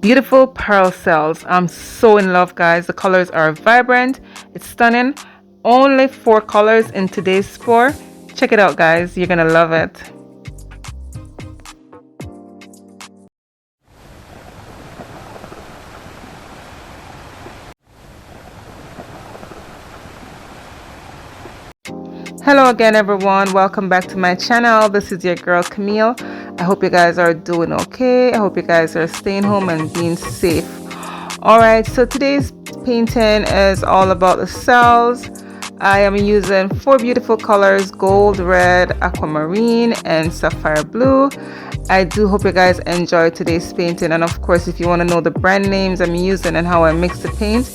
Beautiful pearl cells. I'm so in love, guys. The colors are vibrant. It's stunning. Only 4 colors in today's pour. Check it out, guys. You're gonna love it. Hello again, everyone. Welcome back to my channel. This is your girl Camille. I hope you guys are doing okay. I hope you guys are staying home and being safe. Alright, so today's painting is all about the cells. I am using 4 beautiful colors: gold, red, aquamarine, and sapphire blue. I do hope you guys enjoy today's painting, and of course, if you want to know the brand names I'm using and how I mix the paint,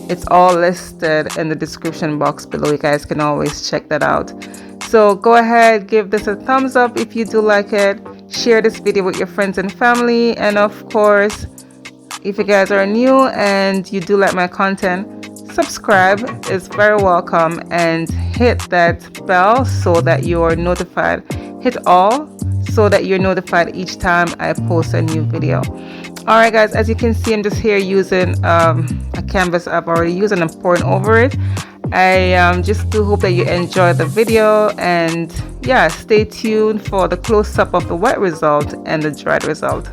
it's all listed in the description box below. You guys can always check that out. So go ahead, give this a thumbs up if you do like it. Share this video with your friends and family, and of course, if you guys are new and you do like my content, subscribe is very welcome, and hit that bell so that you are notified. Hit all so that you're notified each time I post a new video. Alright guys, as you can see, I'm just here using a canvas I've already used, and I'm pouring over it. I just do hope that you enjoy the video, and yeah, stay tuned for the close-up of the wet result and the dried result.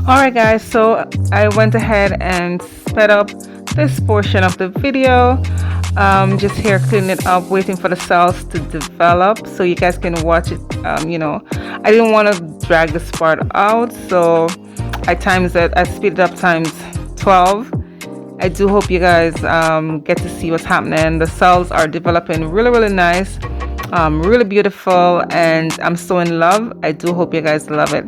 Alright guys, so I went ahead and sped up this portion of the video. Just here cleaning it up, waiting for the cells to develop so you guys can watch it. I didn't want to drag this part out, so I speeded up times 12. I do hope you guys get to see what's happening. The cells are developing really nice, really beautiful, and I'm so in love. I do hope you guys love it.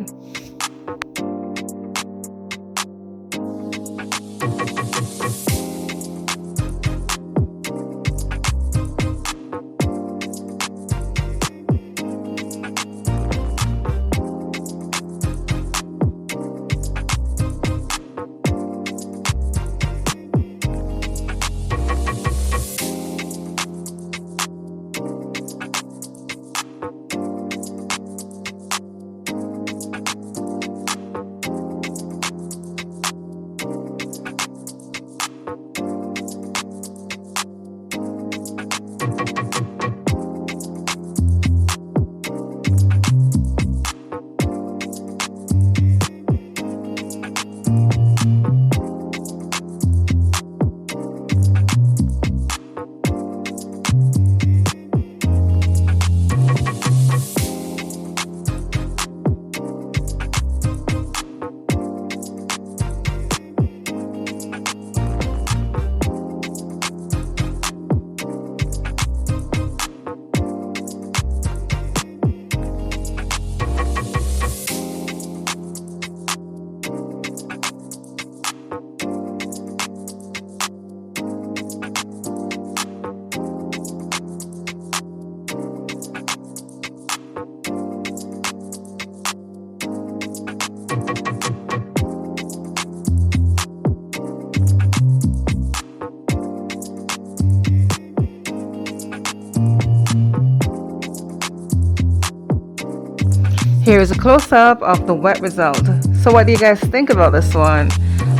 Here's a close-up of the wet result. So what do you guys think about this one?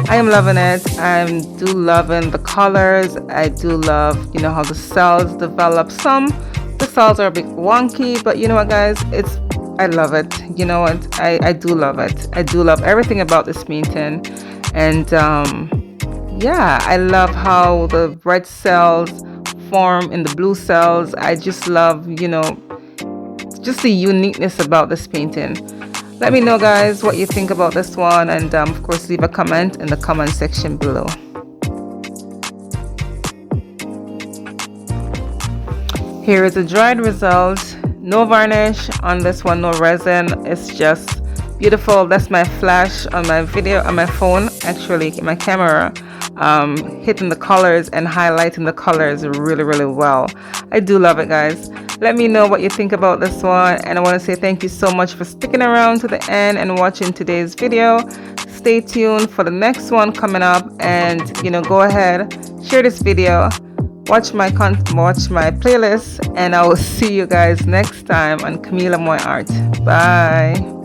I am loving it. I'm do loving the colors. I do love, how the cells develop. The cells are a bit wonky, but you know what, guys? I love it. You know what? I do love it. I do love everything about this painting. And yeah, I love how the red cells form in the blue cells. I just love, just the uniqueness about this painting. Let me know, guys, what you think about this one, and of course leave a comment in the comment section below. Here is a dried result. No varnish on this one, no resin. It's just beautiful. That's my flash on my video, on my phone, actually, my camera, hitting the colors and highlighting the colors really well. I do love it, guys. Let me know what you think about this one, and I want to say thank you so much for sticking around to the end and watching today's video. Stay tuned for the next one coming up, and go ahead, share this video, watch my playlist, and I will see you guys next time on Camila Moy Art. Bye.